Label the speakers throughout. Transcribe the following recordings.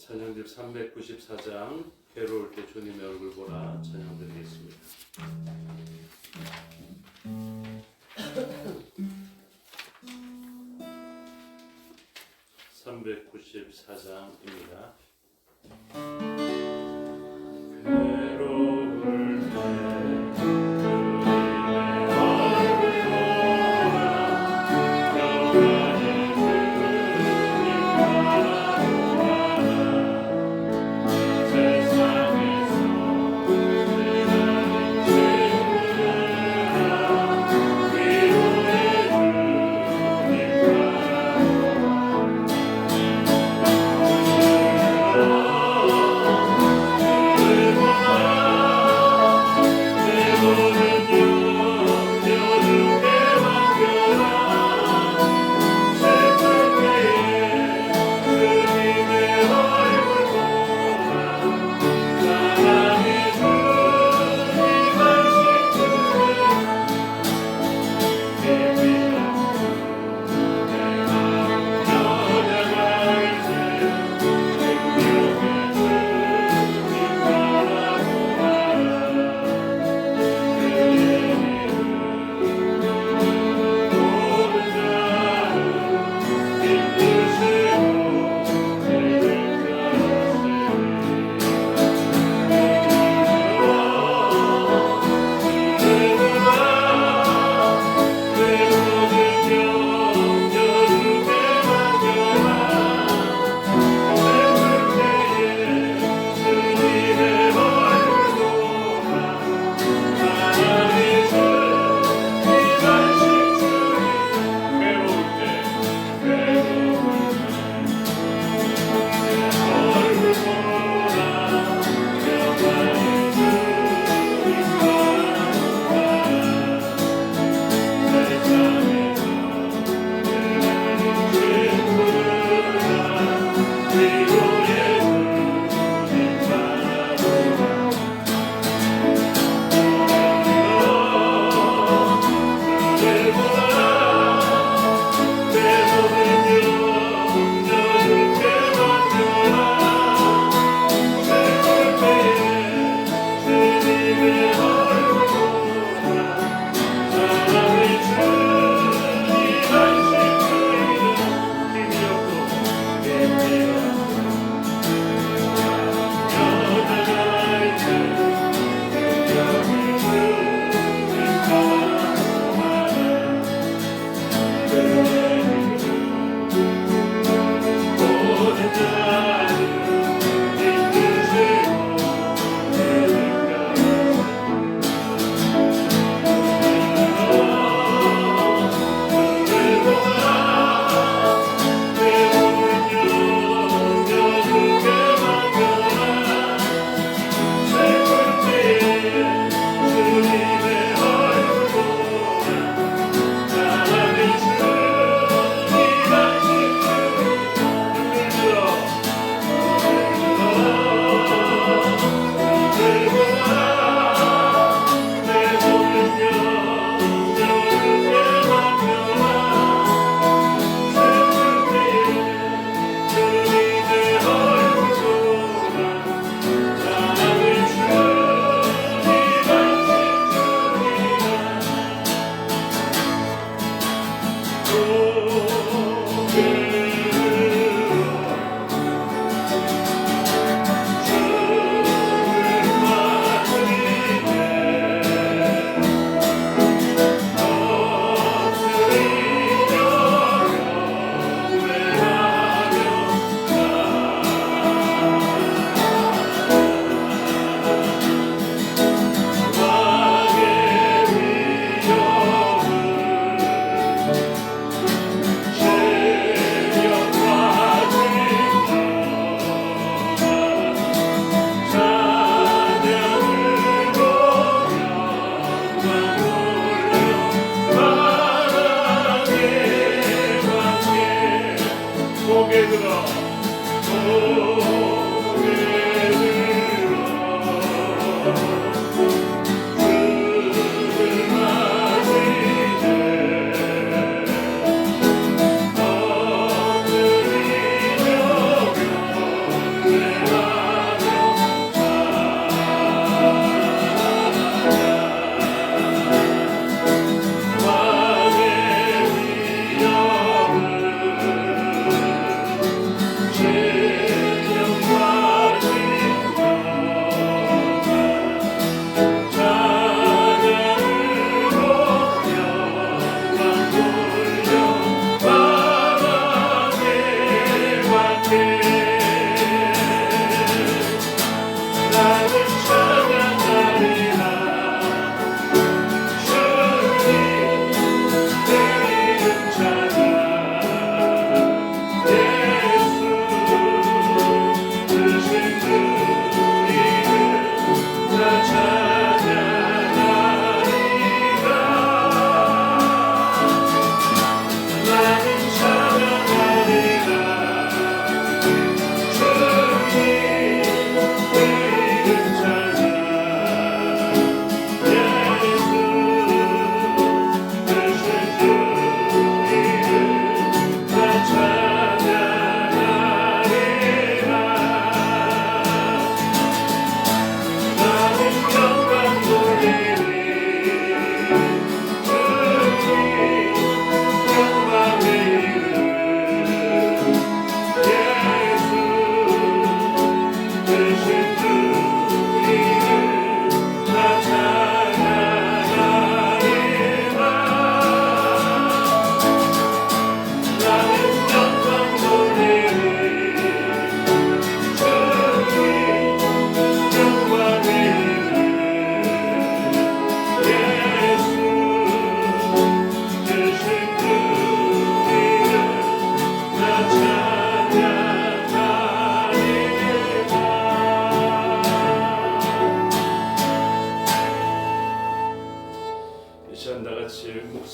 Speaker 1: 찬양집 394장 괴로울 때 주님의 얼굴 보라 찬양드리겠습니다. 394장입니다. 괴로울 때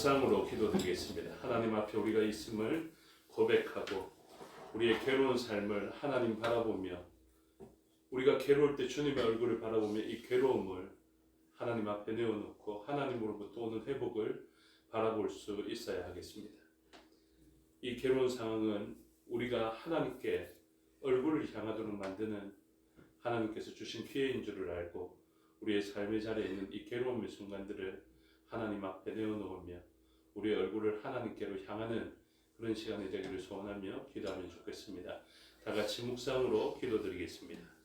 Speaker 1: 묵상으로 기도드리겠습니다. 하나님 앞에 우리가 있음을 고백하고 우리의 괴로운 삶을 하나님 바라보며 우리가 괴로울 때 주님의 얼굴을 바라보며 이 괴로움을 하나님 앞에 내어놓고 하나님으로부터 오는 회복을 바라볼 수 있어야 하겠습니다. 이 괴로운 상황은 우리가 하나님께 얼굴을 향하도록 만드는 하나님께서 주신 기회인 줄을 알고 우리의 삶의 자리에 있는 이 괴로움의 순간들을 하나님 앞에 내어놓으며 우리의 얼굴을 하나님께로 향하는 그런 시간이 되기를 소원하며 기도하면 좋겠습니다. 다 같이 묵상으로 기도드리겠습니다.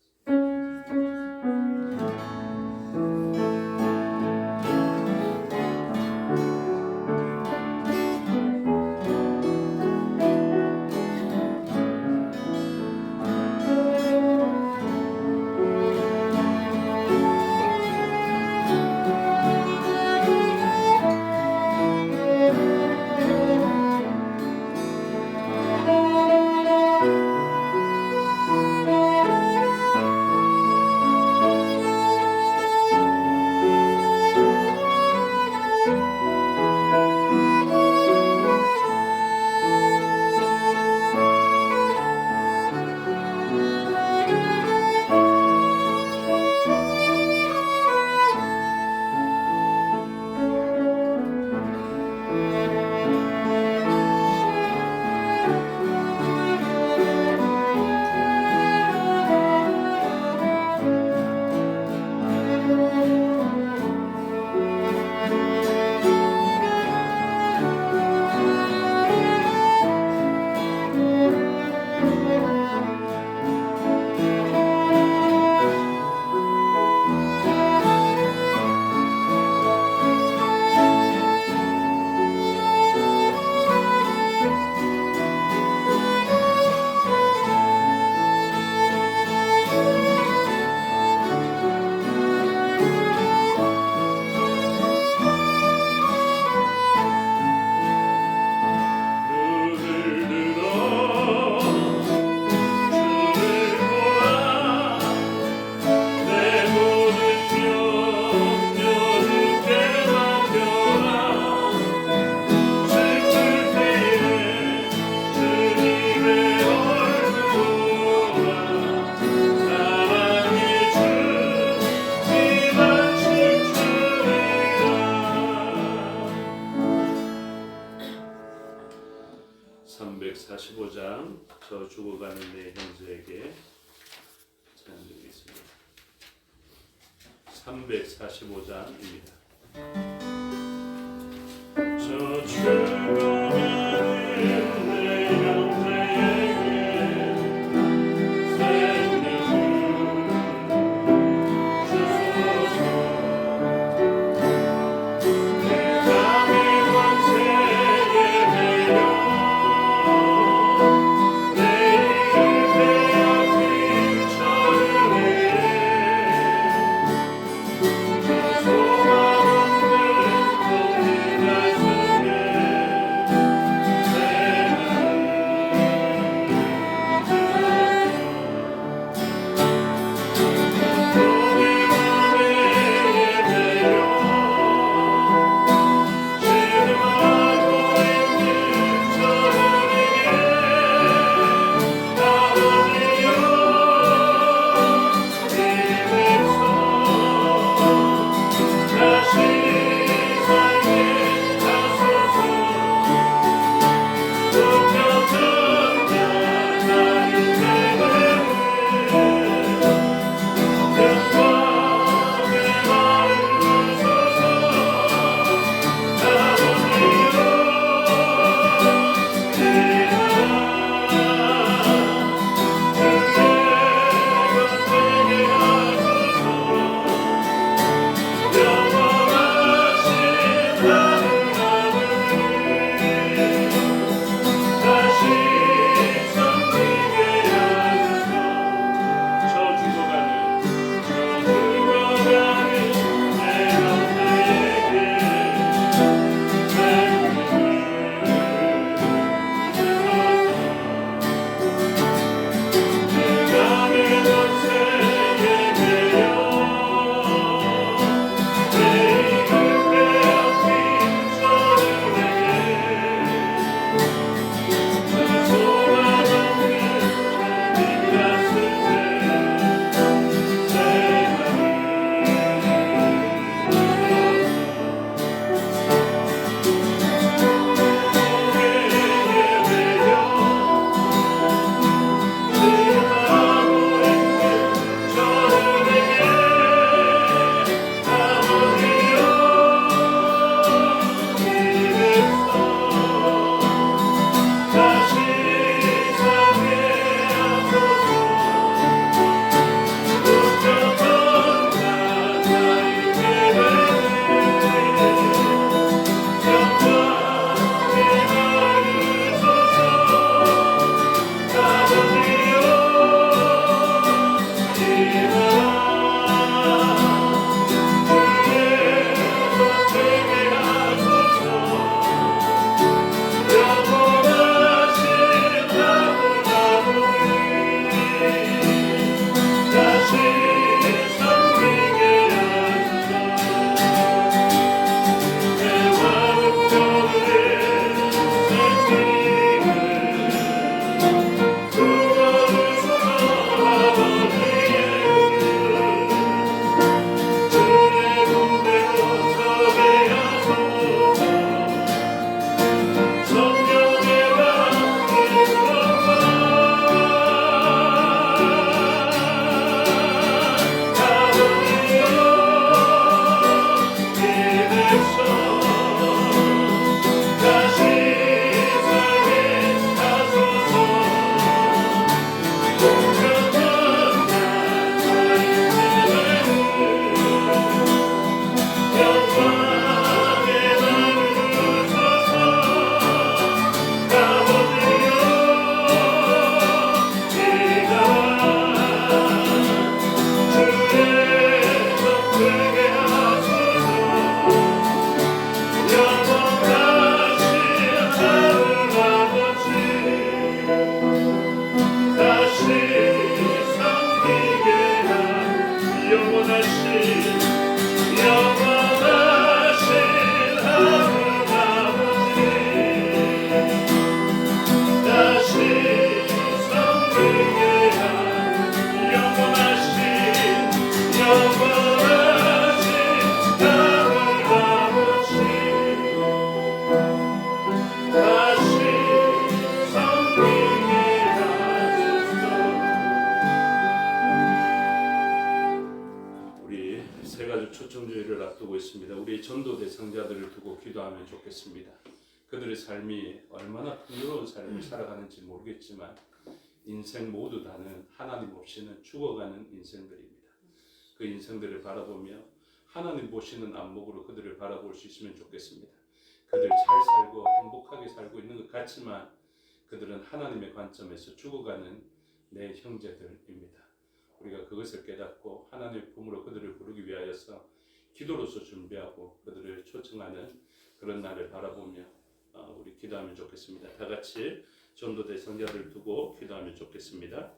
Speaker 1: 저 죽어가는 내 형제에게 찬양드리겠습니다. 345장입니다. 저 죽어가는 앞두고 있습니다. 우리 전도 대상자들을 두고 기도하면 좋겠습니다. 그들의 삶이 얼마나 풍요로운 삶을 살아가는지 모르겠지만 인생 모두 다는 하나님 없이는 죽어가는 인생들입니다. 그 인생들을 바라보며 하나님 보시는 안목으로 그들을 바라볼 수 있으면 좋겠습니다. 그들 잘 살고 행복하게 살고 있는 것 같지만 그들은 하나님의 관점에서 죽어가는 내 형제들입니다. 우리가 그것을 깨닫고 하나님의 품으로 그들을 부르기 위하여서 기도로서 준비하고 그들을 초청하는 그런 날을 바라보며 우리 기도하면 좋겠습니다. 다 같이 전도 대상자를 두고 기도하면 좋겠습니다.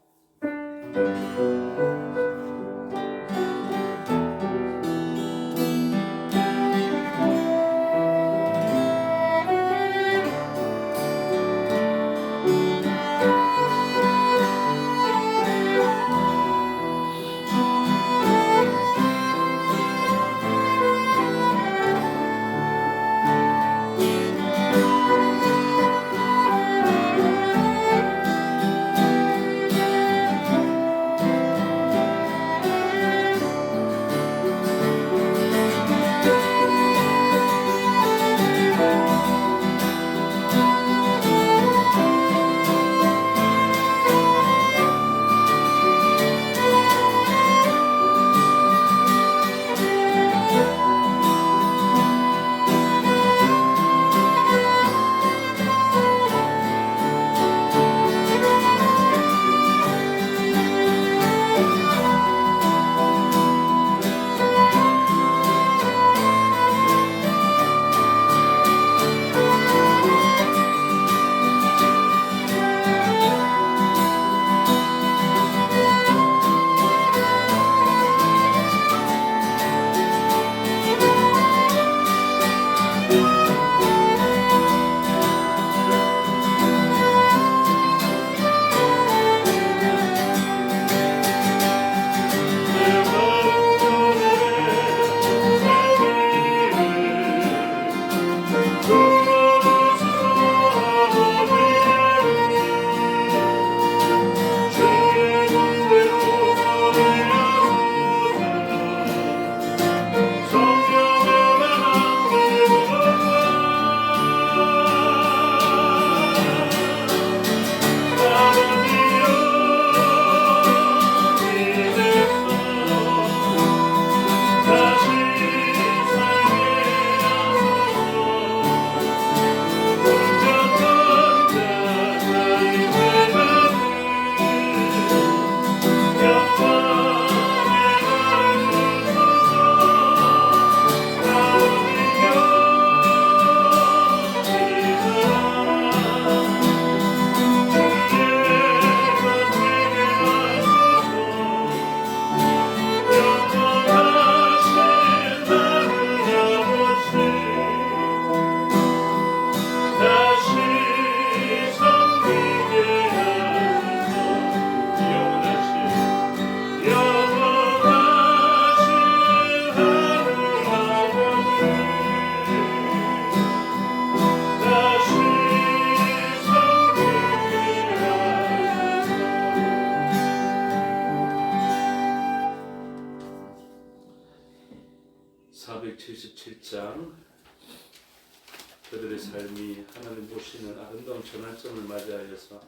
Speaker 1: 그들의 삶이 하나님 보시는 아름다운 전환점을 맞이하여서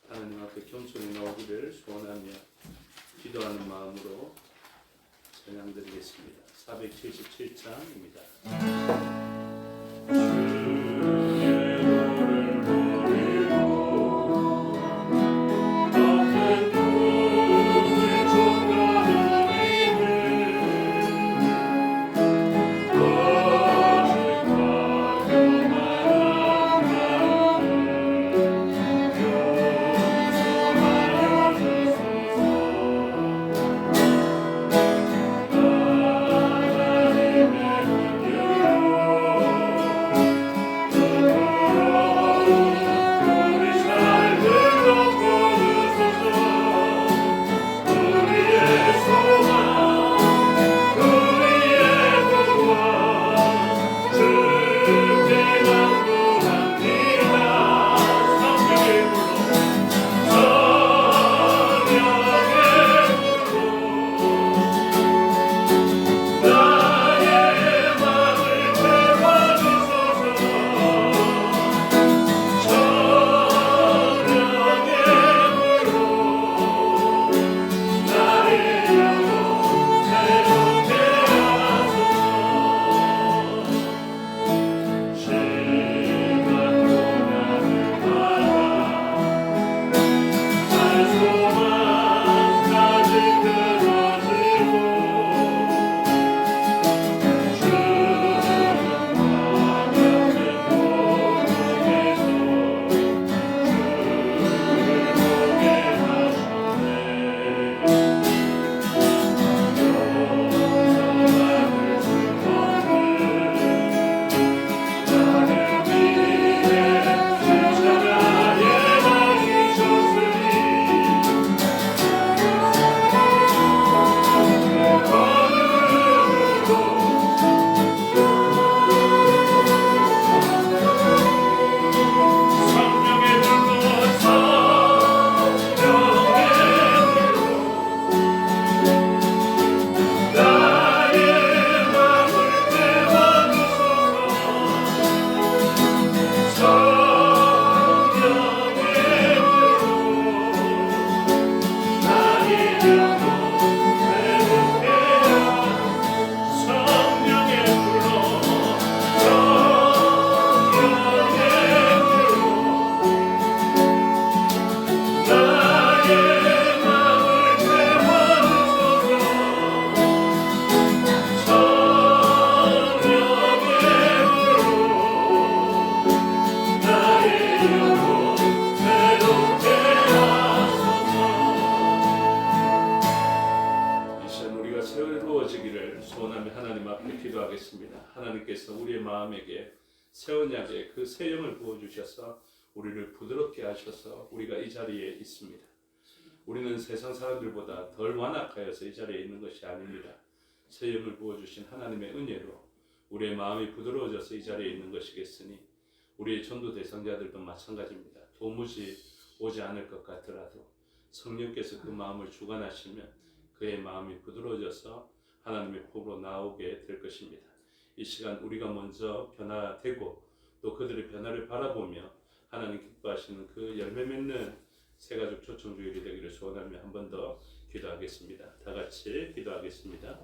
Speaker 1: 하나님 앞에 겸손히 나오기를 소원하며 기도하는 마음으로 찬양드리겠습니다. 477장입니다. 기도하겠습니다. 하나님께서 우리의 마음에게 새 언약의 그 새 영을 부어주셔서 우리를 부드럽게 하셔서 우리가 이 자리에 있습니다. 우리는 세상 사람들보다 덜 완악하여서 이 자리에 있는 것이 아닙니다. 새 영을 부어주신 하나님의 은혜로 우리의 마음이 부드러워져서 이 자리에 있는 것이겠으니 우리의 전도 대상자들도 마찬가지입니다. 도무지 오지 않을 것 같더라도 성령께서 그 마음을 주관하시면 그의 마음이 부드러워져서 하나님의 품으로 나오게 될 것입니다. 이 시간 우리가 먼저 변화되고 또 그들의 변화를 바라보며 하나님 기뻐하시는 그 열매 맺는 새가족 초청주일이 되기를 소원하며 한 번 더 기도하겠습니다. 다 같이 기도하겠습니다.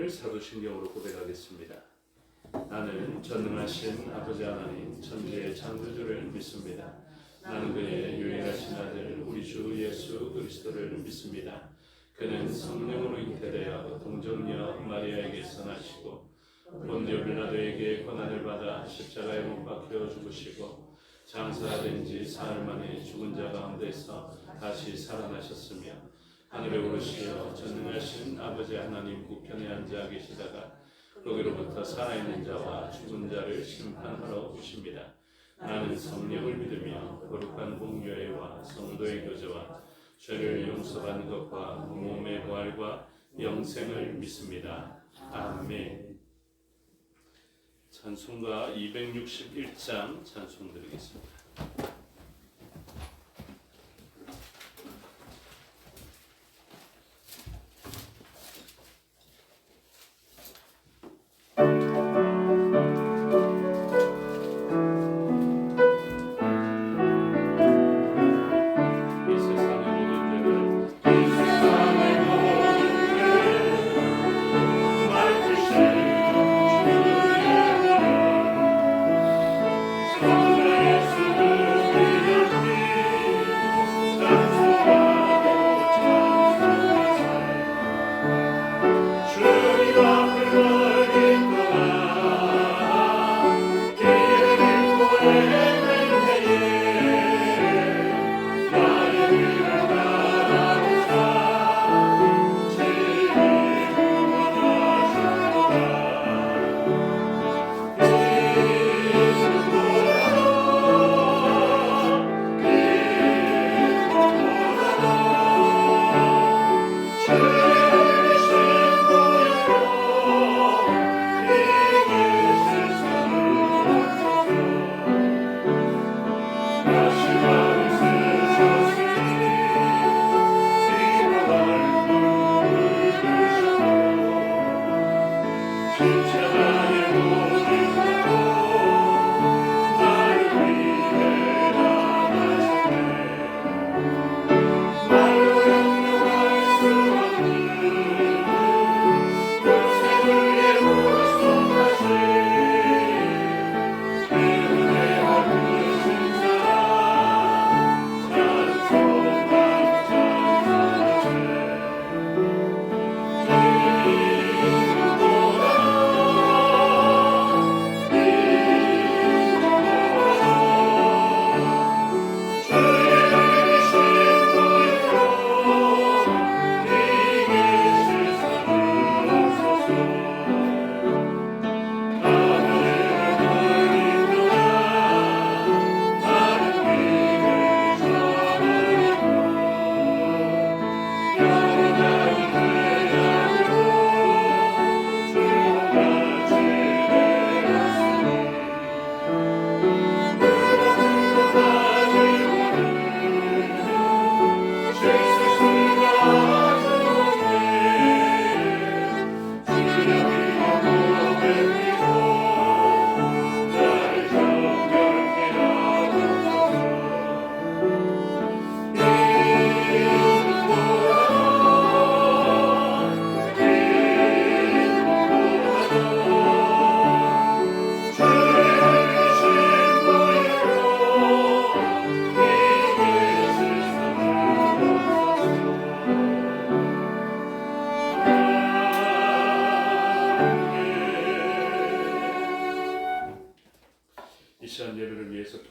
Speaker 1: 사도신경으로 고백하겠습니다. 나는 전능하신 아버지 하나님 천지의 창조주를 믿습니다. 나는 그의 유일하신 아들 우리 주 예수 그리스도를 믿습니다. 그는 성령으로 잉태되어 동정녀 마리아에게서 나시고 본디오 빌라도에게 고난을 받아 십자가에 못 박혀 죽으시고 장사된 지 사흘 만에 죽은 자 가운데서 다시 살아나셨으며 하늘에 오르시어 전능하신 아버지 하나님 우편에 앉아 계시다가 거기로부터 살아있는 자와 죽은 자를 심판하러 오십니다. 나는 성령을 믿으며 거룩한 공교회와 성도의 교제와 죄를 용서받는 것과 몸의 부활과 영생을 믿습니다. 아멘. 찬송가 261장 찬송 드리겠습니다.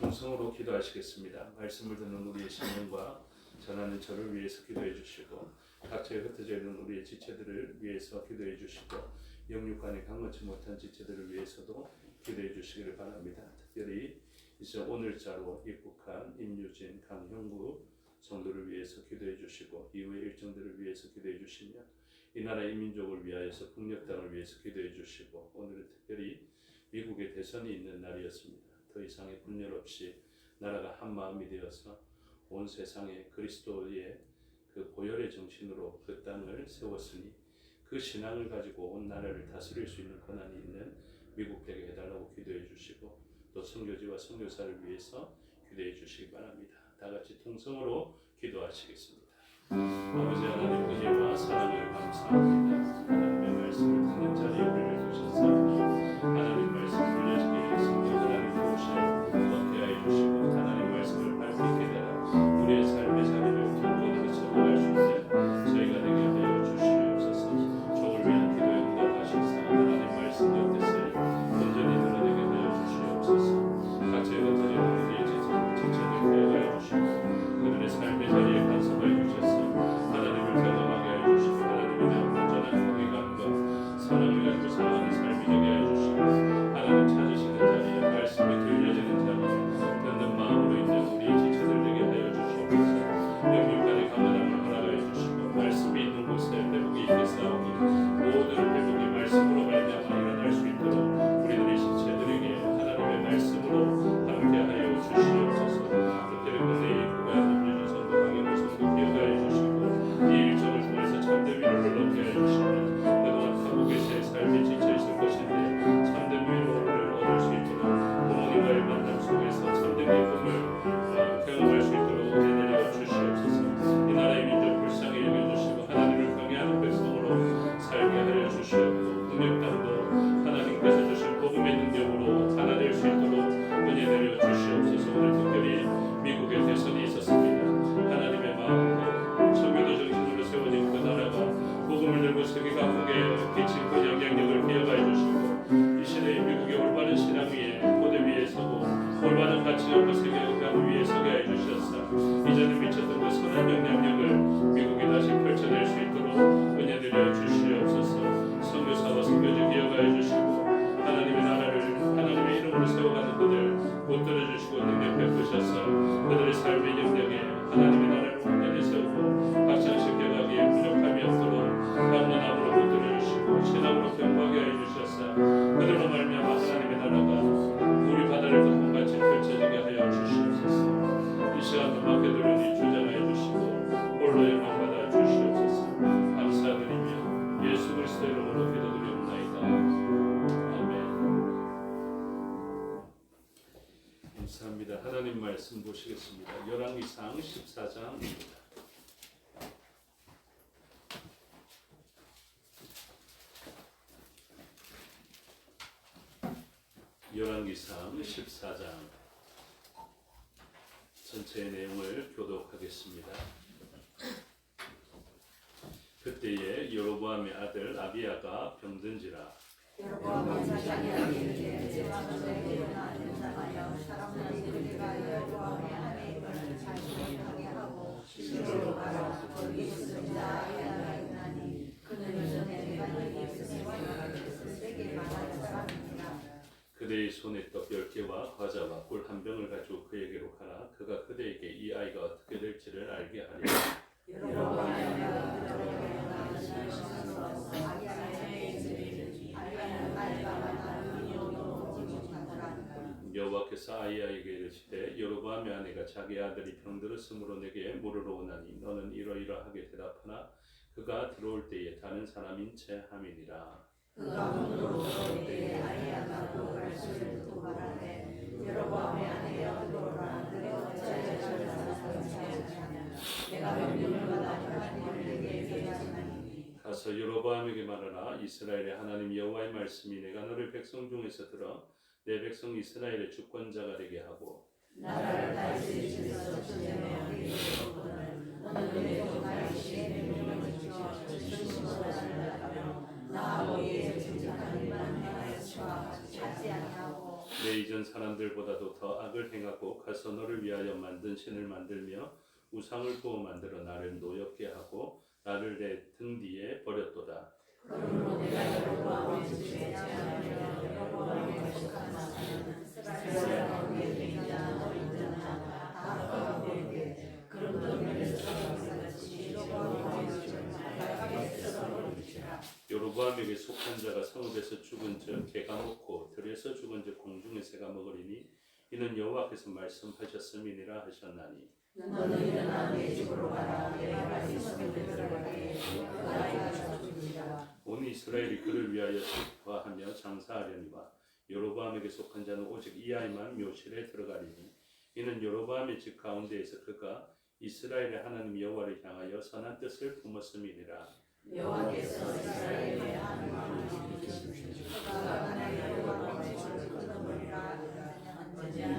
Speaker 1: 통성으로 기도하시겠습니다. 말씀을 듣는 우리의 심령과 전하는 저를 위해서 기도해 주시고 각처에 흩어져 있는 우리의 지체들을 위해서 기도해 주시고 영육간에 강건치 못한 지체들을 위해서도 기도해 주시기를 바랍니다. 특별히 이제 오늘자로 입국한 임유진, 강형구 성도를 위해서 기도해 주시고 이후의 일정들을 위해서 기도해 주시며 이 나라의 민족을 위하여서 북녘 땅을 위해서 기도해 주시고 오늘은 특별히 미국의 대선이 있는 날이었습니다. 더 이상의 분열 없이 나라가 한 마음이 되어서 온 세상에 그리스도의 그 보혈의 정신으로 그 땅을 세웠으니 그 신앙을 가지고 온 나라를 다스릴 수 있는 권한이 있는 미국 되게 해달라고 기도해 주시고 또 선교지와 선교사를 위해서 기도해 주시기 바랍니다. 다 같이 통성으로 기도하시겠습니다. 아버지 하나님 은혜와 사랑을 감사합니다. 하나님의 말씀을 듣는 자리에 우리를 두셨사오니 하나님 말씀 들려지게 하시며 하나님 도우심을 얻게 하여 주시고 하나님 말씀을 밟히게 되라 우리의 삶의 자리를 경건하게 채워갈 수 있는 저희가 되게 하여 펼쳤던 그 선한 영향력을 미국이 다시 펼쳐낼 수 있도록 은혜 드려 주시옵소서. 선교사와 선교지 기억하여 주시고 하나님의 나라를 하나님의 이름으로 세워가는 그들 붙들어 주시고 능력 베푸셔서 그들의 삶의 영역에 하나님의 나라를 온전히 세우고 확장시켜가기에 부족함이 없도록 강건함으로 붙들어 주시고 신앙으로 경고하게 해 주셔서 그들로 말미암아 하나님의 나라가 우리 바다를 덮음같이 펼쳐지게 하여 주시옵소서. 이 시간도 마케도니아를 주장하여 주시고 홀로 영광 받아 주시옵소서. 감사드리며 예수 그리스도 이름으로 기도드리옵나이다. 아멘. 감사합니다. 하나님 말씀 보시겠습니다. 열왕기상 14장입니다. 열왕기상 14장 전체의 내용을 교독하겠습니다. 그때에 여로보암의 아들 아비야가 병든지라.
Speaker 2: 여로보암은 자기 아비에게 제왕들에게 일어나는 상하여 사람들이 그가 여로보암의 아내임을 자신하게 하고 시로로 가라. 거기 있는 자 아비야가 있나니 그는 전에 내가 너희 앞에서 왕을 세게 말할 사람이니라.
Speaker 1: 그대의 손에 떡 10개와 과자와 꿀 한 병을 가지고 그에게로 가라. 그가 그대에게 이 아이가 어떻게 될지를 알게 하리라. 여호와께서 아이야에게 이르시되 여로보암의 아내가 자기 아들이 병들었으므로 내게 물으러 오나니 너는 이러이러하게 대답하나 그가 들어올 때에 다른 사람인 채 함이니라.
Speaker 2: 그가 문으로 들어올 때에 아이야가 그 말씀을 듣고 말하되 여로보암의 아내여 들어오라. 내가 어찌하여 저를 사랑하냐. 내가 명령을 받아 하나님을 내게 회개하시나니.
Speaker 1: 가서 여로보암에게 말하라. 이스라엘의 하나님 여호와의 말씀이 내가 너를 백성 중에서 들어 내 백성 이스라엘의 주권자가 되게 하고
Speaker 2: 나라를 다스리시면서 주님의 어리를 보거든 너는 내 종아리시에 명령을 주어 전심으로 나를 따르며 나하고 이에 정직한 일만 행하여 치와 같지 아니하고
Speaker 1: 내 이전 사람들보다도 더 악을 행하고 가서 너를 위하여 만든 신을 만들며 우상을 부어 만들어 나를 노엽게 하고 나를 내 등 뒤에 버렸도다.
Speaker 2: 그러므로 내가 여로보암의 집에 제하여 여로보암의 거룩한 나라는 이스라엘 가운데 되자 너희 자나 다 거기에 그런 너희를 썩어버리듯이 여로보암의 집을 말하게 썩어버리시라.
Speaker 1: 여로보암에게 속한 자가 성읍에서 죽은 즉 개가 먹고 들에서 죽은 즉 공중의 새가 먹으리니 이는 여호와께서 말씀하셨음이니라 하셨나니.
Speaker 2: 너는 일어나 내 집으로 가라. 내가 말씀을 들어가게 그 아이가 죽으리라.
Speaker 1: 온 이스라엘이 그를 위하여 슬퍼하며 장사하려니와 여로보암에게 속한 자는 오직 이 아이만 묘실에 들어가리니 이는 여로보암의 집 가운데에서 그가 이스라엘의 하나님 여호와를 향하여 선한 뜻을 품었음이니라.
Speaker 2: 여호와께서 이스라엘의 한 왕을 이루시니 그가 하나님 여호와의 집을 끊어버리라. 언제나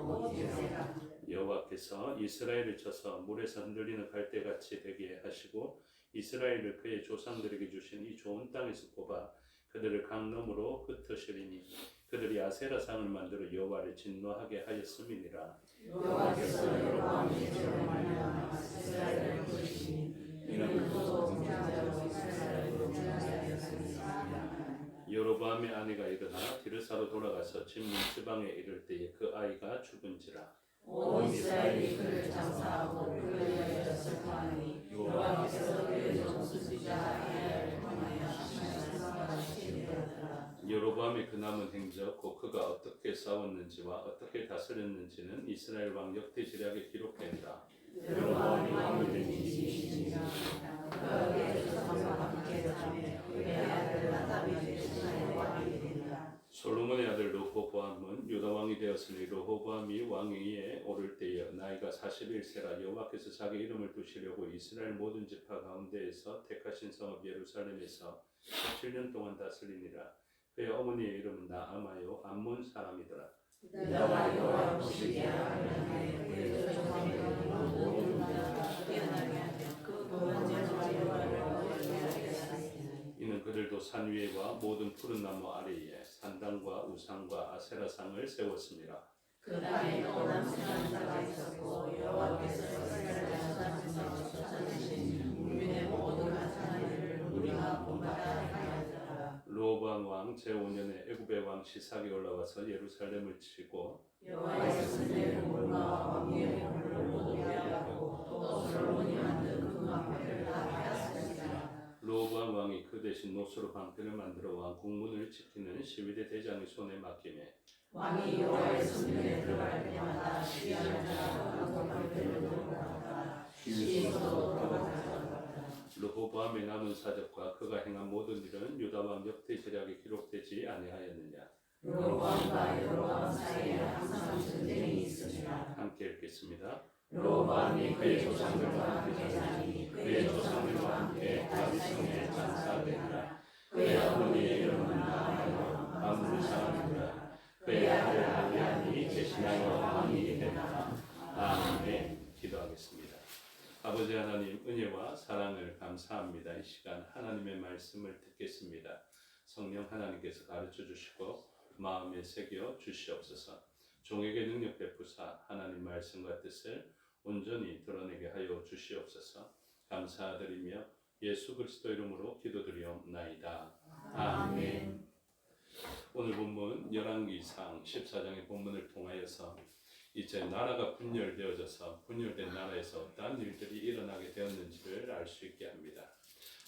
Speaker 2: 오지세라.
Speaker 1: 여호와께서 이스라엘을 쳐서 물에서 흔들리는 갈대같이 되게 하시고 이스라엘을 그의 조상들에게 주신 이 좋은 땅에서 뽑아 그들을 강 너머로 흩으시리니 그들이 아세라상을 만들어 여호와를 진노하게 하였음이니라.
Speaker 2: 여호와께서 여로보암의 죄로 말미암아 이스라엘을 부르시니 이는 그도 공자로 이스라엘을 공자하였으니라.
Speaker 1: 여로보암의 아내가 일어나 디르사로 돌아가서 집 문지방에 이를 때에 그 아이가 죽은지라.
Speaker 2: 온 이스라엘이 그를 장사하고 그를 위하여 슬퍼하니 여호와께서 그의 종수지자 아이야를 통하여 말씀하시니라.
Speaker 1: 여로보암의 그 남은 행적 곧 그가 어떻게 싸웠는지와 어떻게 다스렸는지는 이스라엘 왕 역대지략에 기록된다.
Speaker 2: 여로보암이 왕이 된 지 20년이라. 그가 그의 조상과 함께 다음에 그의 아들 나답이 이스라엘 왕이 되니라.
Speaker 1: 솔로몬의 아들 르호보암은 유다 왕이 되었으니 르호보암이 왕위에 오를 때에 나이가 41세라. 여호와께서 자기 이름을 두시려고 이스라엘 모든 지파 가운데에서 택하신 성읍 예루살렘에서 17년 동안 다스리니라. 그의 어머니의 이름은 나아마요 암몬 사람이더라.
Speaker 2: 내가 여호와 보시기에 하나님의 그의 조상들과 모든 나라가 뛰어나게 하며 그 번제와 여호와를 하였으니
Speaker 1: 이는 그들도 산 위에와 모든 푸른 나무 아래에 산당과 우상과 아세라상을 세웠습니다.
Speaker 2: 그 땅에 또 남생하는 자가 있었고 여호와께서 이스라엘을 찾아내서 찾아내신 국민의 모든 가증한 일을 우리가 본받아 하였더라.
Speaker 1: 르호보암 왕 제5년에 애굽의 왕 시삭이 올라와서 예루살렘을 치고
Speaker 2: 여호와의 승리를 몰라 왕의 공을 모두 빼앗고 또 솔로몬이 만든 금방패를 다 빼앗았습니다.
Speaker 1: 르호보암 왕이 그 대신 노수로 방패를 만들어 왕 국문을 지키는 시위대 대장의 손에 맡기매
Speaker 2: 왕이 여호와의 성전에 들어갈 때마다 시위하는 자가 그 방패를 들고 나가 시위에서도 돌아가더라.
Speaker 1: 르호보암의 남은 사적과 그가 행한 모든 일은 유다 왕 역대지략에 기록되지 아니하였느냐.
Speaker 2: 르호보암과 여로보암 사이에 항상 전쟁이 있습니다.
Speaker 1: 함께 읽겠습니다.
Speaker 2: 르호보암이 그의 조상들과 함께 자니 그의 조상들과 함께 다윗성에 장사되니라. 그의 어머니의 이름은 나아요 아므르 사람이라. 그의 아들 아비암이 대신하여 왕이 되니라. 아멘.
Speaker 1: 기도하겠습니다. 아버지 하나님, 은혜와 사랑을 감사합니다. 이 시간 하나님의 말씀을 듣겠습니다. 성령 하나님께서 가르쳐 주시고 마음에 새겨 주시옵소서. 종에게 능력 베푸사 하나님 말씀과 뜻을 온전히 드러내게 하여 주시옵소서. 감사드리며 예수 그리스도 이름으로 기도드리옵나이다. 아멘. 오늘 본문 열왕기상 14장의 본문을 통하여서 이제 나라가 분열되어져서 분열된 나라에서 어떠한 일들이 일어나게 되었는지를 알 수 있게 합니다.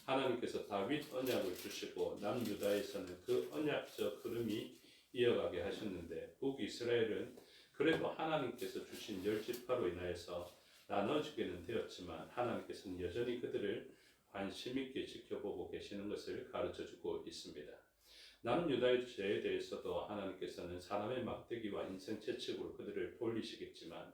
Speaker 1: 하나님께서 다윗 언약을 주시고 남유다에서는 그 언약적 흐름이 이어가게 하셨는데 북이스라엘은 그래도 하나님께서 주신 10지파로 인하여서 나눠지게는 되었지만 하나님께서는 여전히 그들을 관심 있게 지켜보고 계시는 것을 가르쳐주고 있습니다. 남유다의 죄에 대해서도 하나님께서는 사람의 막대기와 인생 채찍으로 그들을 돌리시겠지만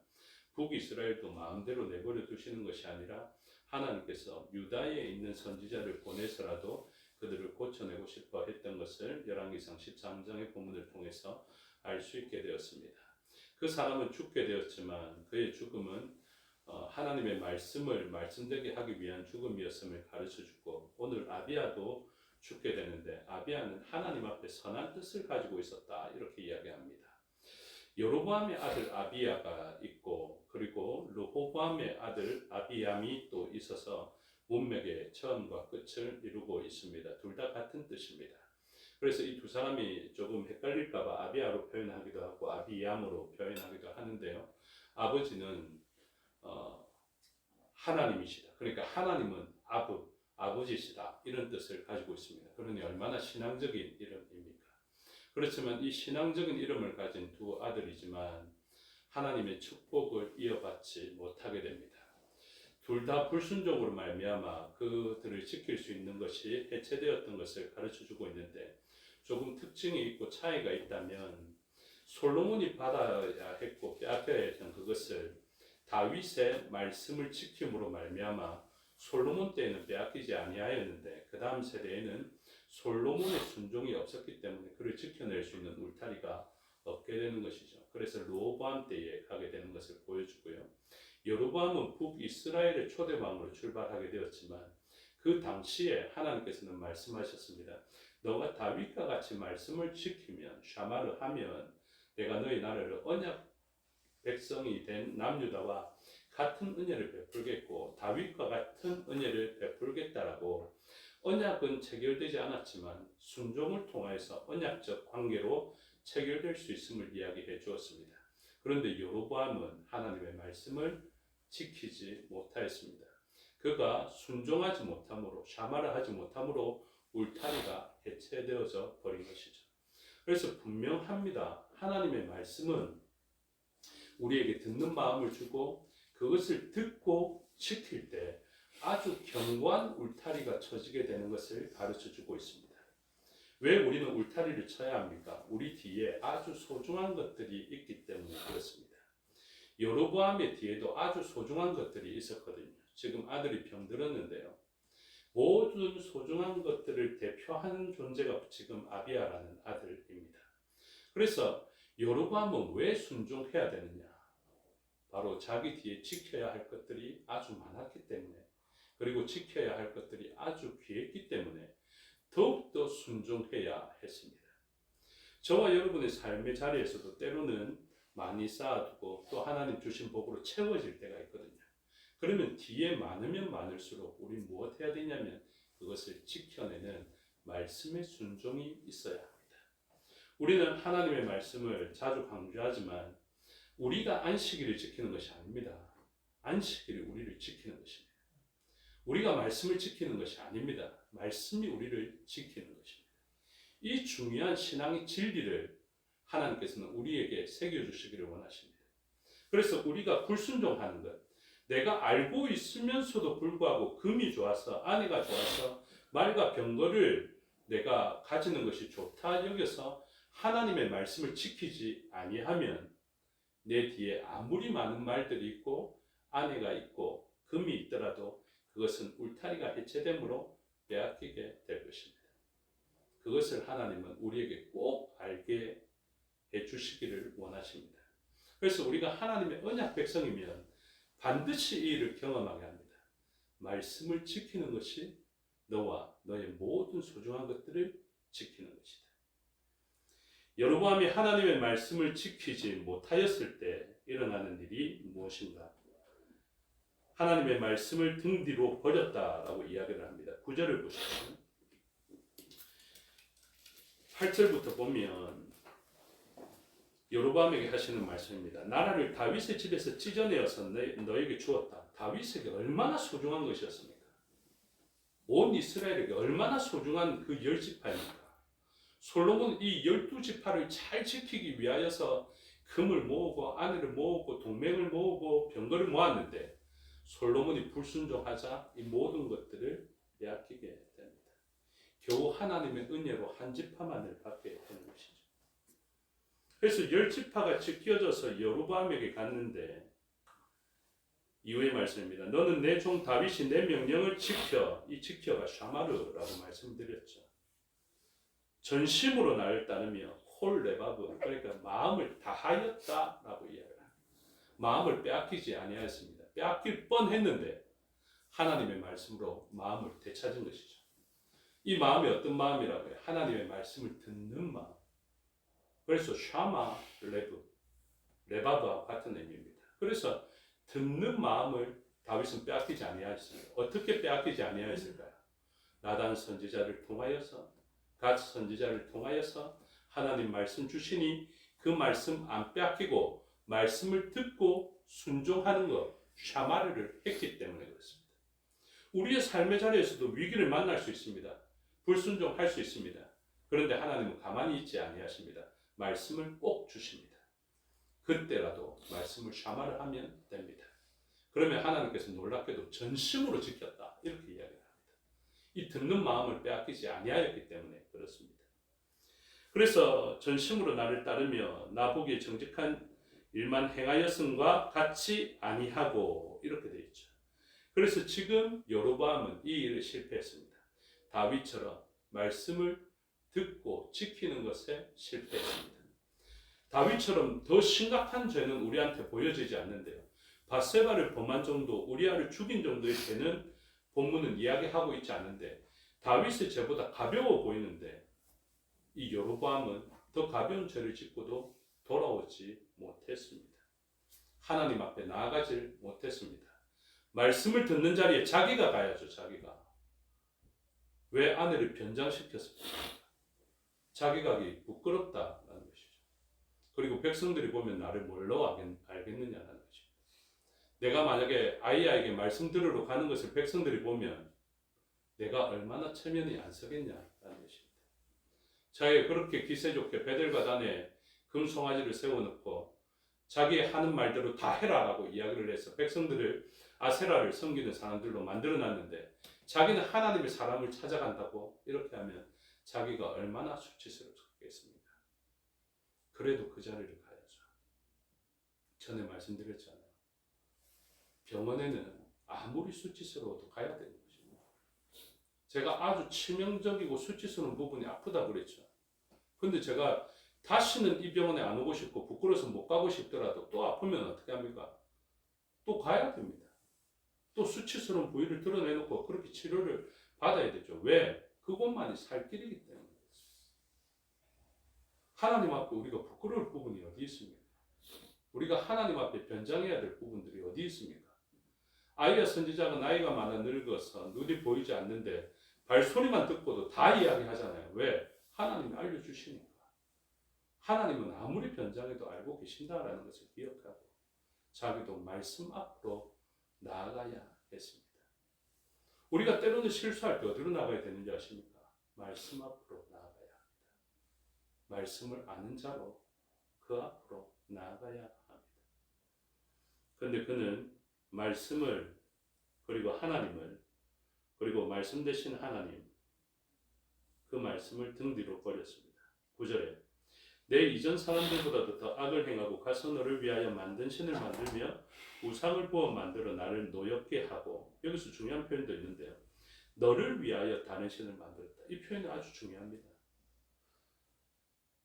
Speaker 1: 북이스라엘도 마음대로 내버려 두시는 것이 아니라 하나님께서 유다에 있는 선지자를 보내서라도 그들을 고쳐내고 싶어 했던 것을 열왕기상 13장의 본문을 통해서 알 수 있게 되었습니다. 그 사람은 죽게 되었지만 그의 죽음은 하나님의 말씀을 말씀되게 하기 위한 죽음이었음을 가르쳐주고 오늘 아비야도 죽게 되는데 아비야는 하나님 앞에 선한 뜻을 가지고 있었다 이렇게 이야기합니다. 여로보암의 아들 아비야가 있고 그리고 르호보암의 아들 아비얌이 또 있어서 문맥의 처음과 끝을 이루고 있습니다. 둘 다 같은 뜻입니다. 그래서 이 두 사람이 조금 헷갈릴까봐 아비야로 표현하기도 하고 아비얌으로 표현하기도 하는데요. 아버지는 하나님이시다. 그러니까 하나님은 아버지시다 이런 뜻을 가지고 있습니다. 그러니 얼마나 신앙적인 이름입니까? 그렇지만 이 신앙적인 이름을 가진 두 아들이지만 하나님의 축복을 이어받지 못하게 됩니다. 둘 다 불순종으로 말미암아 그들을 지킬 수 있는 것이 해체되었던 것을 가르쳐주고 있는데 조금 특징이 있고 차이가 있다면 솔로몬이 받아야 했고 빼앗겨야 했던 그것을 다윗의 말씀을 지킴으로 말미암아 솔로몬 때에는 빼앗기지 아니하였는데 그 다음 세대에는 솔로몬의 순종이 없었기 때문에 그를 지켜낼 수 있는 울타리가 없게 되는 것이죠. 그래서 르호보암 때에 가게 되는 것을 보여주고요. 여로보암은 북이스라엘의 초대왕으로 출발하게 되었지만 그 당시에 하나님께서는 말씀하셨습니다. 너가 다윗과 같이 말씀을 지키면 샤마를 하면 내가 너희 나라를 언약 백성이 된 남유다와 같은 은혜를 베풀겠고 다윗과 같은 은혜를 베풀겠다라고 언약은 체결되지 않았지만 순종을 통해서 언약적 관계로 체결될 수 있음을 이야기해 주었습니다. 그런데 여로보암은 하나님의 말씀을 지키지 못하였습니다. 그가 순종하지 못함으로 샤마를 하지 못함으로 울타리가 해체되어져 버린 것이죠. 그래서 분명합니다. 하나님의 말씀은 우리에게 듣는 마음을 주고 그것을 듣고 지킬 때 아주 견고한 울타리가 쳐지게 되는 것을 가르쳐주고 있습니다. 왜 우리는 울타리를 쳐야 합니까? 우리 뒤에 아주 소중한 것들이 있기 때문에 그렇습니다. 여로보암의 뒤에도 아주 소중한 것들이 있었거든요. 지금 아들이 병들었는데요. 모든 소중한 것들을 대표하는 존재가 지금 아비야라는 아들입니다. 그래서 여로보암은 왜 순종해야 되느냐? 바로 자기 뒤에 지켜야 할 것들이 아주 많았기 때문에 그리고 지켜야 할 것들이 아주 귀했기 때문에 더욱더 순종해야 했습니다. 저와 여러분의 삶의 자리에서도 때로는 많이 쌓아두고 또 하나님 주신 복으로 채워질 때가 있거든요. 그러면 뒤에 많으면 많을수록 우리 무엇 해야 되냐면 그것을 지켜내는 말씀의 순종이 있어야 합니다. 우리는 하나님의 말씀을 자주 강조하지만 우리가 안식일을 지키는 것이 아닙니다. 안식일이 우리를 지키는 것입니다. 우리가 말씀을 지키는 것이 아닙니다. 말씀이 우리를 지키는 것입니다. 이 중요한 신앙의 진리를 하나님께서는 우리에게 새겨주시기를 원하십니다. 그래서 우리가 불순종하는 것, 내가 알고 있으면서도 불구하고 금이 좋아서 아내가 좋아서 말과 병거를 내가 가지는 것이 좋다 여겨서 하나님의 말씀을 지키지 아니하면 내 뒤에 아무리 많은 말들이 있고 아내가 있고 금이 있더라도 그것은 울타리가 해체됨으로 빼앗기게 될 것입니다. 그것을 하나님은 우리에게 꼭 알게 해주시기를 원하십니다. 그래서 우리가 하나님의 언약 백성이면 반드시 이 일을 경험하게 합니다. 말씀을 지키는 것이 너와 너의 모든 소중한 것들을 지키는 것이다. 여로보암이 하나님의 말씀을 지키지 못하였을 때 일어나는 일이 무엇인가? 하나님의 말씀을 등 뒤로 버렸다라고 이야기를 합니다. 9절을 보시면 8절부터 보면 여로보암에게 하시는 말씀입니다. 나라를 다윗의 집에서 찢어내어서 너에게 주었다. 다윗에게 얼마나 소중한 것이었습니까? 온 이스라엘에게 얼마나 소중한 그 10지파입니까? 솔로몬은 이 12지파를 잘 지키기 위하여서 금을 모으고 아내를 모으고 동맹을 모으고 병거를 모았는데 솔로몬이 불순종하자 이 모든 것들을 빼앗기게 됩니다. 겨우 하나님의 은혜로 한 지파만을 받게 되는 것이죠. 그래서 10지파가 지켜져서 여로보암에게 갔는데 이후의 말씀입니다. 너는 내 종 다윗이 내 명령을 지켜. 이 지켜가 샤마르라고 말씀드렸죠. 전심으로 나를 따르며 홀레바브, 그러니까 마음을 다하였다라고 이야기합니다. 마음을 빼앗기지 아니하였습니다. 빼앗길 뻔했는데 하나님의 말씀으로 마음을 되찾은 것이죠. 이 마음이 어떤 마음이라고요? 하나님의 말씀을 듣는 마음. 그래서 샤마 레브, 레바브와 같은 의미입니다. 그래서 듣는 마음을 다윗은 빼앗기지 아니하였습니다. 어떻게 빼앗기지 아니하였을까요? 나단 선지자를 통하여서, 갓 선지자를 통하여서 하나님 말씀 주시니 그 말씀 안 빼앗기고 말씀을 듣고 순종하는 것, 샤마르를 했기 때문에 그렇습니다. 우리의 삶의 자리에서도 위기를 만날 수 있습니다. 불순종할 수 있습니다. 그런데 하나님은 가만히 있지 아니하십니다. 말씀을 꼭 주십니다. 그때라도 말씀을 샤마를 하면 됩니다. 그러면 하나님께서 놀랍게도 전심으로 지켰다 이렇게 이야기를 합니다. 이 듣는 마음을 빼앗기지 아니하였기 때문에 그렇습니다. 그래서 전심으로 나를 따르며 나보기에 정직한 일만 행하였음과 같이 아니하고 이렇게 되어 있죠. 그래서 지금 여로보암은 이 일을 실패했습니다. 다윗처럼 말씀을 듣고 지키는 것에 실패했습니다. 다윗처럼 더 심각한 죄는 우리한테 보여지지 않는데요. 밧세바를 범한 정도, 우리아를 죽인 정도의 죄는 본문은 이야기하고 있지 않은데 다윗의 죄보다 가벼워 보이는데 이 여로보암은 더 가벼운 죄를 짓고도 돌아오지 못했습니다. 하나님 앞에 나아가질 못했습니다. 말씀을 듣는 자리에 자기가 가야죠. 자기가. 왜 아내를 변장시켰습니까? 자기 가기 부끄럽다라는 것이죠. 그리고 백성들이 보면 나를 뭘로 알겠느냐라는 것입니다. 내가 만약에 아이야에게 말씀 들으러 가는 것을 백성들이 보면 내가 얼마나 체면이 안 서겠냐라는 것입니다. 자기가 그렇게 기세 좋게 베델과 단에 금송아지를 세워놓고 자기 하는 말대로 다 해라라고 이야기를 해서 백성들을 아세라를 섬기는 사람들로 만들어놨는데 자기는 하나님의 사람을 찾아간다고 이렇게 하면 자기가 얼마나 수치스럽겠습니까? 그래도 그 자리를 가야죠. 전에 말씀드렸잖아요. 병원에는 아무리 수치스러워도 가야 되는 것입니다. 제가 아주 치명적이고 수치스러운 부분이 아프다 그랬죠. 근데 제가 다시는 이 병원에 안 오고 싶고 부끄러워서 못 가고 싶더라도 또 아프면 어떻게 합니까? 또 가야 됩니다. 또 수치스러운 부위를 드러내놓고 그렇게 치료를 받아야 되죠. 왜? 그것만이 살 길이기 때문에. 하나님 앞에 우리가 부끄러울 부분이 어디 있습니까? 우리가 하나님 앞에 변장해야 될 부분들이 어디 있습니까? 아이야 선지자가 나이가 많아 늙어서 눈이 보이지 않는데 발소리만 듣고도 다 이야기하잖아요. 왜? 하나님이 알려주시니까. 하나님은 아무리 변장해도 알고 계신다라는 것을 기억하고 자기도 말씀 앞으로 나아가야 했습니다. 우리가 때로는 실수할 때 어디로 나가야 되는지 아십니까? 말씀 앞으로 나아가야 합니다. 말씀을 아는 자로 그 앞으로 나아가야 합니다. 그런데 그는 말씀을 그리고 하나님을 그리고 말씀 되신 하나님 그 말씀을 등 뒤로 버렸습니다. 9절에 내 이전 사람들보다도 더 악을 행하고 가서 너를 위하여 만든 신을 만들며 우상을 부어 만들어 나를 노엽게 하고 여기서 중요한 표현도 있는데요. 너를 위하여 다른 신을 만들었다. 이 표현이 아주 중요합니다.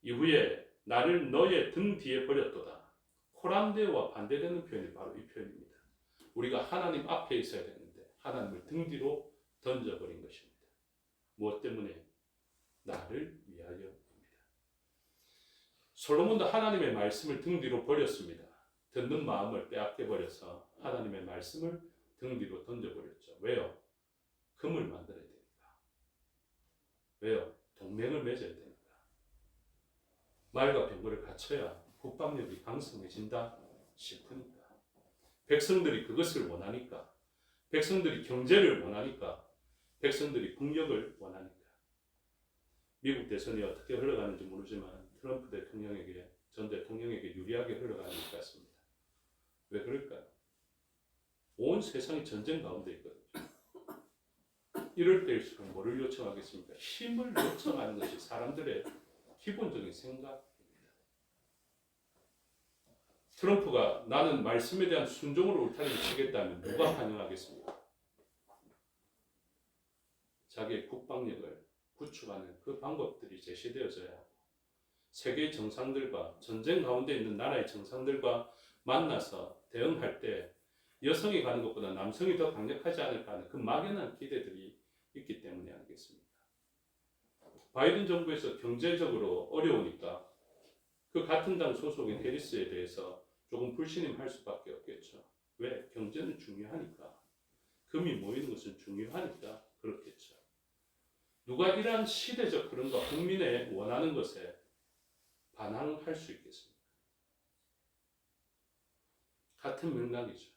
Speaker 1: 이후에 나를 너의 등 뒤에 버렸도다. 코람데오와 반대되는 표현이 바로 이 표현입니다. 우리가 하나님 앞에 있어야 되는데 하나님을 등 뒤로 던져버린 것입니다. 무엇 때문에? 나를 위하여입니다. 솔로몬도 하나님의 말씀을 등 뒤로 버렸습니다. 듣는 마음을 빼앗겨 버려서 하나님의 말씀을 등 뒤로 던져버렸죠. 왜요? 금을 만들어야 되니까. 왜요? 동맹을 맺어야 되니까. 말과 병거를 갖춰야 국방력이 강성해진다 싶으니까. 백성들이 그것을 원하니까. 백성들이 경제를 원하니까. 백성들이 국력을 원하니까. 미국 대선이 어떻게 흘러가는지 모르지만 트럼프 대통령에게, 전 대통령에게 유리하게 흘러가는 것 같습니다. 왜 그럴까요? 온 세상이 전쟁 가운데 있거든요. 이럴 때일수록 뭐를 요청하겠습니까? 힘을 요청하는 것이 사람들의 기본적인 생각입니다. 트럼프가 나는 말씀에 대한 순종으로 울타리를 치겠다면 누가 환영하겠습니까? 자기의 국방력을 구축하는 그 방법들이 제시되어져야 하고 세계 정상들과 전쟁 가운데 있는 나라의 정상들과 만나서 대응할 때 여성이 가는 것보다 남성이 더 강력하지 않을까 하는 그 막연한 기대들이 있기 때문에 아니겠습니까? 바이든 정부에서 경제적으로 어려우니까 그 같은 당 소속인 해리스에 대해서 조금 불신임할 수밖에 없겠죠. 왜? 경제는 중요하니까. 금이 모이는 것은 중요하니까 그렇겠죠. 누가 이러한 시대적 흐름과 국민의 원하는 것에 반항할 수 있겠습니까? 같은 맥락이죠.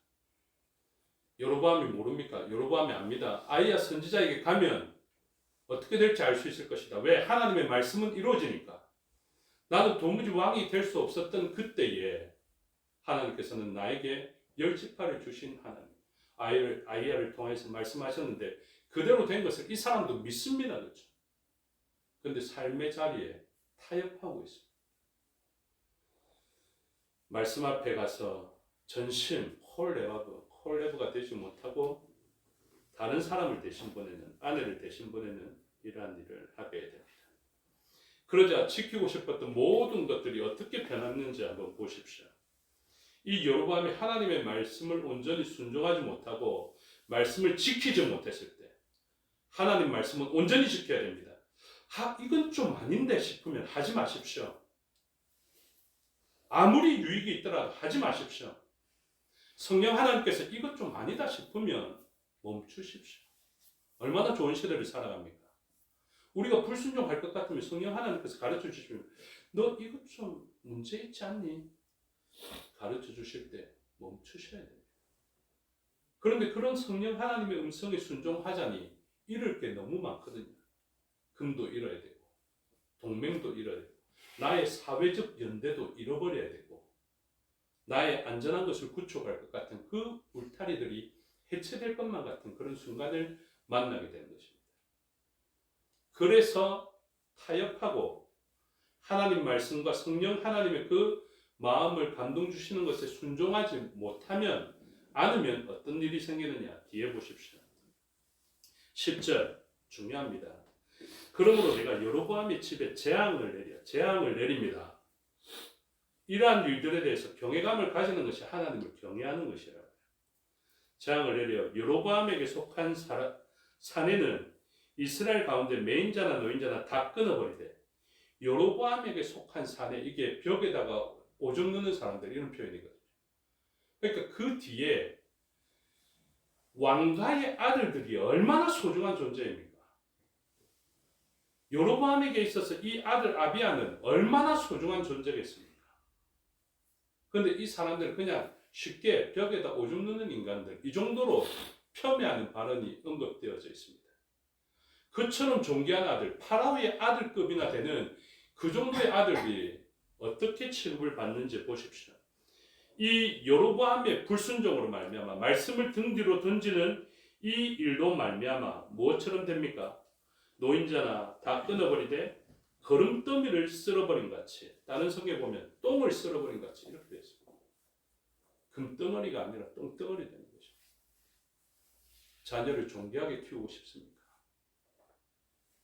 Speaker 1: 여로보암이 모릅니까? 여로보암이 압니다. 아이야 선지자에게 가면 어떻게 될지 알 수 있을 것이다. 왜? 하나님의 말씀은 이루어지니까. 나는 도무지 왕이 될 수 없었던 그때에 하나님께서는 나에게 10지파를 주신 하나님, 아이야를 통해서 말씀하셨는데 그대로 된 것을 이 사람도 믿습니다. 그렇죠? 그런데 삶의 자리에 타협하고 있습니다. 말씀 앞에 가서 전심 홀레브가 되지 못하고 다른 사람을 대신 보내는, 아내를 대신 보내는 이러한 일을 하게 됩니다. 그러자 지키고 싶었던 모든 것들이 어떻게 변했는지 한번 보십시오. 이 여로보암이 하나님의 말씀을 온전히 순종하지 못하고 말씀을 지키지 못했을 때 하나님 말씀은 온전히 지켜야 됩니다. 이건 좀 아닌데 싶으면 하지 마십시오. 아무리 유익이 있더라도 하지 마십시오. 성령 하나님께서 이것 좀 아니다 싶으면 멈추십시오. 얼마나 좋은 시대를 살아갑니까? 우리가 불순종할 것 같으면 성령 하나님께서 가르쳐 주시면 너 이것 좀 문제 있지 않니? 가르쳐 주실 때 멈추셔야 됩니다. 그런데 그런 성령 하나님의 음성에 순종하자니 잃을 게 너무 많거든요. 금도 잃어야 되고 동맹도 잃어야 되고 나의 사회적 연대도 잃어버려야 되고 나의 안전한 것을 구축할 것 같은 그 울타리들이 해체될 것만 같은 그런 순간을 만나게 되는 것입니다. 그래서 타협하고 하나님 말씀과 성령 하나님의 그 마음을 감동 주시는 것에 순종하지 못하면 않으면 어떤 일이 생기느냐 뒤에 보십시오. 10절 중요합니다. 그러므로 내가 여로보암의 집에 재앙을 내립니다. 이러한 일들에 대해서 경외감을 가지는 것이 하나님을 경외하는 것이라고요. 재앙을 내려 여로보암에게 속한 사내는 이스라엘 가운데 매인자나 노인자나 다 끊어버리되 여로보암에게 속한 사내, 이게 벽에다가 오줌 누는 사람들 이런 표현이거든요. 그러니까 그 뒤에 왕가의 아들들이 얼마나 소중한 존재입니까? 여로보암에게 있어서 이 아들 아비야는 얼마나 소중한 존재겠습니까? 그런데 이 사람들은 그냥 쉽게 벽에다 오줌 누는 인간들, 이 정도로 폄훼하는 발언이 언급되어져 있습니다. 그처럼 존귀한 아들, 파라오의 아들급이나 되는 그 정도의 아들이 어떻게 취급을 받는지 보십시오. 이 여로보암의 불순종으로 말미암아 말씀을 등 뒤로 던지는 이 일로 말미암아 무엇처럼 됩니까? 노인자나 다 끊어버리되 거름더미를 쓸어버린 같이, 다른 성경에 보면 똥을 쓸어버린 같이 이렇게 되어 있습니다. 금덩어리가 아니라 똥덩어리 되는 것입니다. 자녀를 존귀하게 키우고 싶습니까?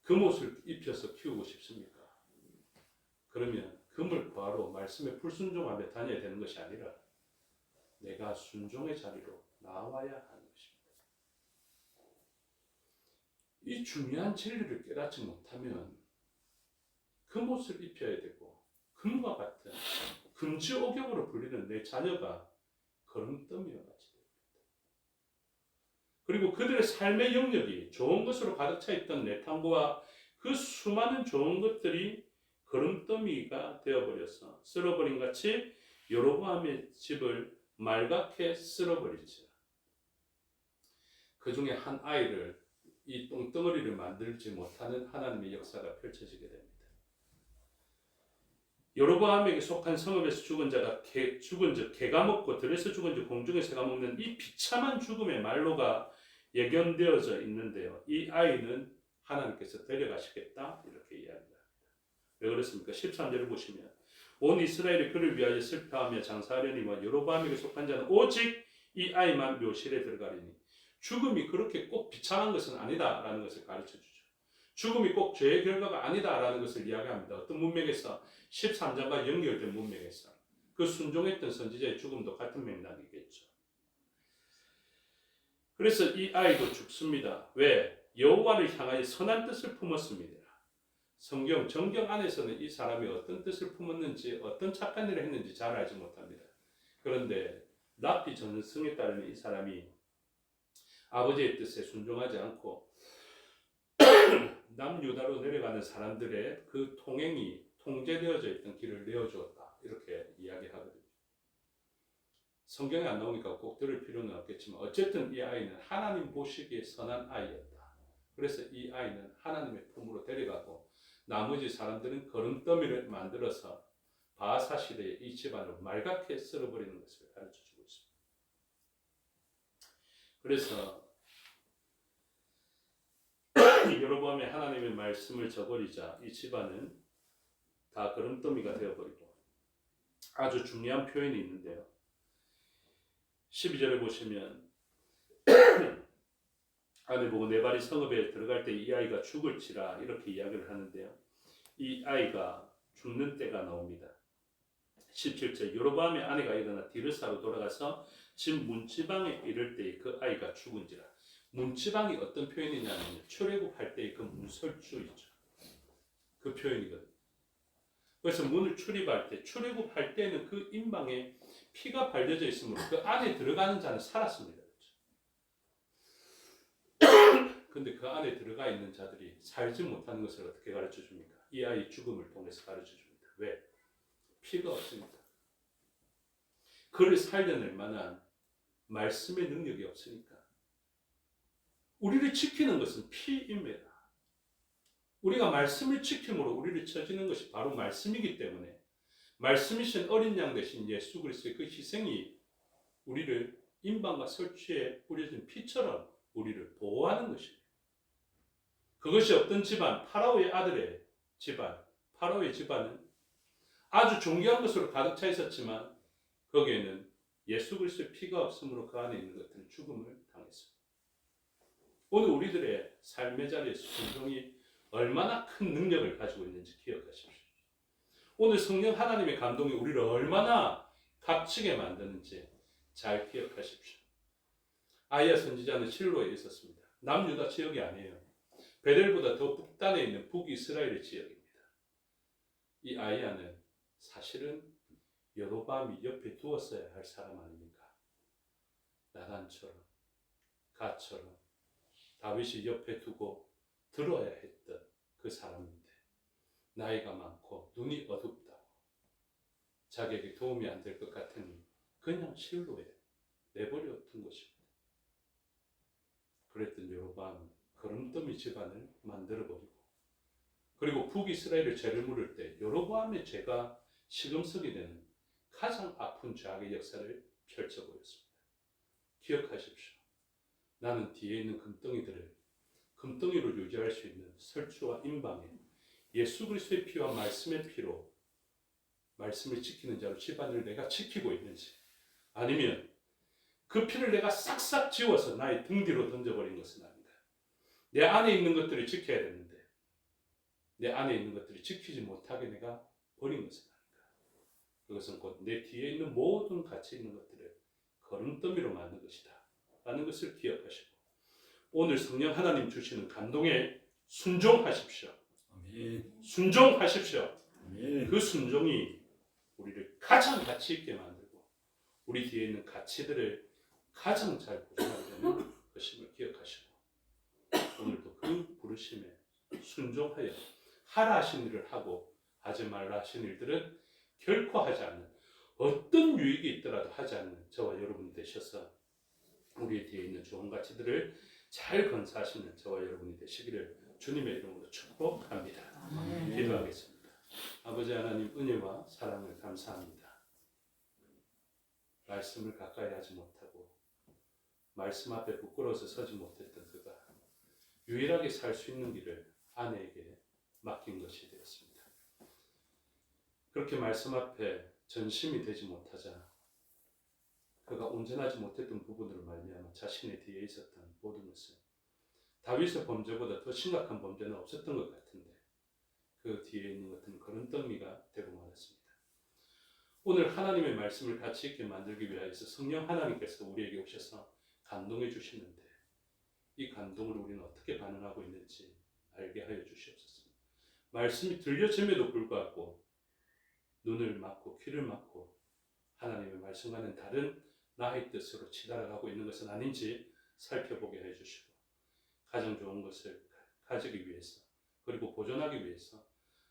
Speaker 1: 금옷을 입혀서 키우고 싶습니까? 그러면 금을 구하러 말씀에 불순종하며 다녀야 되는 것이 아니라 내가 순종의 자리로 나와야 하는 것입니다. 이 중요한 진리를 깨닫지 못하면 금옷을 입혀야 되고 금과 같은 금지옥역으로 불리는 내 자녀가 거름더미와 같이 됩니다. 그리고 그들의 삶의 영역이 좋은 것으로 가득 차 있던 내탕고와 그 수많은 좋은 것들이 거름더미가 되어버려서 쓸어버린 같이 여로보암의 집을 말갛게 쓸어버리지라. 그 중에 한 아이를 이 똥덩어리를 만들지 못하는 하나님의 역사가 펼쳐지게 됩니다. 여로보암에게 속한 성읍에서 죽은 자가 죽은 즉 개가 먹고 들에서 죽은 즉 공중의 새가 먹는 이 비참한 죽음의 말로가 예견되어져 있는데요. 이 아이는 하나님께서 데려가시겠다 이렇게 이야기합니다. 왜 그렇습니까? 13절을 보시면 온 이스라엘이 그를 위하여 슬퍼하며 장사하려니와 여로보암에게 속한 자는 오직 이 아이만 묘실에 들어가리니, 죽음이 그렇게 꼭 비참한 것은 아니다라는 것을 가르쳐 주죠. 죽음이 꼭 죄의 결과가 아니다라는 것을 이야기합니다. 어떤 문맥에서 13장과 연결된 문맥에서 그 순종했던 선지자의 죽음도 같은 맥락이겠죠. 그래서 이 아이도 죽습니다. 왜? 여호와를 향하여 선한 뜻을 품었습니다. 정경 안에서는 이 사람이 어떤 뜻을 품었는지, 어떤 착한 일을 했는지 잘 알지 못합니다. 그런데 랍비 전승에 따르면 이 사람이 아버지의 뜻에 순종하지 않고 남유다로 내려가는 사람들의 그 통행이 통제되어져 있던 길을 내어주었다 이렇게 이야기하거든요. 성경에 안 나오니까 꼭 들을 필요는 없겠지만 어쨌든 이 아이는 하나님 보시기에 선한 아이였다. 그래서 이 아이는 하나님의 품으로 데려가고 나머지 사람들은 거름더미를 만들어서 바하사 시대의 이 집안을 말갛게 쓸어버리는 것을 가르쳐주고 있습니다. 그래서 여로보암의 하나님의 말씀을 저버리자 이 집안은 다 거름더미가 되어버리고, 아주 중요한 표현이 있는데요. 12절에 보시면 안에 보고 네 발이 성읍에 들어갈 때 이 아이가 죽을지라 이렇게 이야기를 하는데요. 이 아이가 죽는 때가 나옵니다. 17절 여로보암의 아내가 일어나 디르사로 돌아가서 집 문지방에 이를 때에 그 아이가 죽은지라. 문지방이 어떤 표현이냐면 출애굽할 때의 그 문설주 있죠. 그 표현이거든요. 그래서 문을 출입할 때, 출애굽할 때는 그 임방에 피가 발려져 있으므로 그 안에 들어가는 자는 살았습니다. 근데 그 안에 들어가 있는 자들이 살지 못하는 것을 어떻게 가르쳐 줍니까? 이 아이 죽음을 통해서 가르쳐 줍니다. 왜? 피가 없으니까. 그를 살려낼 만한 말씀의 능력이 없으니까. 우리를 지키는 것은 피입니다. 우리가 말씀을 지킴으로 우리를 쳐지는 것이 바로 말씀이기 때문에 말씀이신 어린 양 대신 예수 그리스도의 그 희생이 우리를 임방과 설치에 뿌려진 피처럼 우리를 보호하는 것입니다. 그것이 어떤 집안, 파라오의 아들의 집안, 파라오의 집안은 아주 존귀한 것으로 가득 차 있었지만 거기에는 예수 그리스도의 피가 없으므로 그 안에 있는 것들은 죽음을 당했습니다. 오늘 우리들의 삶의 자리에서 순종이 얼마나 큰 능력을 가지고 있는지 기억하십시오. 오늘 성령 하나님의 감동이 우리를 얼마나 값지게 만드는지 잘 기억하십시오. 아이야 선지자는 실로에 있었습니다. 남유다 지역이 아니에요. 베델보다 더 북단에 있는 북이스라엘의 지역입니다. 이 아이야는 사실은 여로보암이 옆에 두었어야 할 사람 아닙니까? 나단처럼 갓처럼 다윗이 옆에 두고 들어야 했던 그 사람인데 나이가 많고 눈이 어둡다고 자기에게 도움이 안 될 것 같으니 그냥 실로에 내버려 둔 것입니다. 그랬던 여로보암은 거름더미 집안을 만들어버리고 그리고 북이스라엘을 죄를 물을 때 여로보암의 죄가 시금석이 되는 가장 아픈 죄악의 역사를 펼쳐보였습니다. 기억하십시오. 나는 뒤에 있는 금덩이들을 금덩이로 유지할 수 있는 설주와 임방에 예수 그리스도의 피와 말씀의 피로 말씀을 지키는 자로 집안을 내가 지키고 있는지 아니면 그 피를 내가 싹싹 지워서 나의 등 뒤로 던져버린 것은 아닌가. 내 안에 있는 것들을 지켜야 되는데 내 안에 있는 것들을 지키지 못하게 내가 버린 것은 아닌가. 그것은 곧 내 뒤에 있는 모든 가치 있는 것들을 거름더미로 만든 것이다 라는 것을 기억하시고 오늘 성령 하나님 주시는 감동에 순종하십시오.
Speaker 3: 아멘.
Speaker 1: 순종하십시오.
Speaker 3: 아멘.
Speaker 1: 그 순종이 우리를 가장 가치 있게 만들고 우리 뒤에 있는 가치들을 가장 잘 보존하게 되는 것임을 기억하시고 오늘도 그 부르심에 순종하여 하라 하신 일을 하고 하지 말라 하신 일들은 결코 하지 않는 어떤 유익이 있더라도 하지 않는 저와 여러분이 되셔서 우리 뒤에 있는 좋은 가치들을 잘 건사하시는 저와 여러분이 되시기를 주님의 이름으로 축복합니다. 기도하겠습니다. 아버지 하나님 은혜와 사랑을 감사합니다. 말씀을 가까이 하지 못하고 말씀 앞에 부끄러워서 서지 못했던 그가 유일하게 살 수 있는 길을 아내에게 맡긴 것이 되었습니다. 그렇게 말씀 앞에 전심이 되지 못하자 그가 온전하지 못했던 부분으로 말미암아 자신의 뒤에 있었던 모든 것을 다윗의 범죄보다 더 심각한 범죄는 없었던 것 같은데 그 뒤에 있는 것은 거름더미가 되고 말았습니다. 오늘 하나님의 말씀을 가치 있게 만들기 위하여서 성령 하나님께서 우리에게 오셔서 감동해 주시는데 이 감동을 우리는 어떻게 반응하고 있는지 알게 하여 주시옵소서. 말씀이 들려짐에도 불구하고 눈을 막고 귀를 막고 하나님의 말씀과는 다른 나의 뜻으로 치달아가고 있는 것은 아닌지 살펴보게 해 주시고 가장 좋은 것을 가지기 위해서 그리고 보존하기 위해서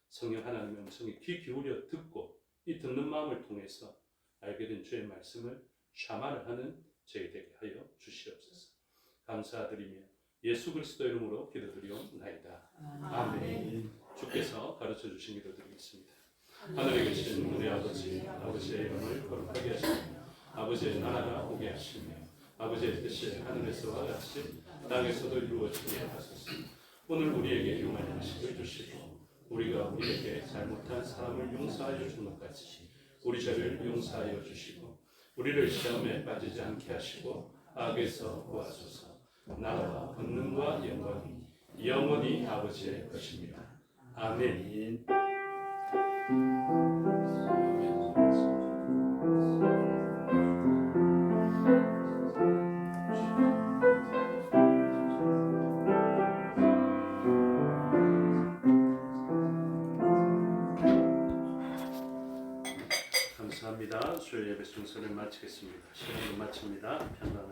Speaker 1: 성령 하나님의 음성에 귀 기울여 듣고 이 듣는 마음을 통해서 알게 된 주의 말씀을 샤마를 하는 저희 되게 하여 주시옵소서. 감사드리며 예수 그리스도 이름으로 기도드리옵나이다. 아멘. 주께서 가르쳐 주신 기도 드리겠습니다. 하늘에 계신 우리 아버지, 아버지의 이름을 거룩하게 하시며 아버지의 나라가 오게 하시며 아버지의 뜻이 하늘에서와 같이 땅에서도 이루어지게 하소서. 오늘 우리에게 용할 양식을 주시고 우리가 우리에게 잘못한 사람을 용서하여 준 것 같이 우리 죄를 용서하여 주시고 우리를 시험에 빠지지 않게 하시고 악에서 구하소서. 나라와 권능과 영광이 영원히 아버지의 것입니다. 아멘. 감사합니다. 수요 예배 순서를 마치겠습니다. 시간을 마칩니다. 평강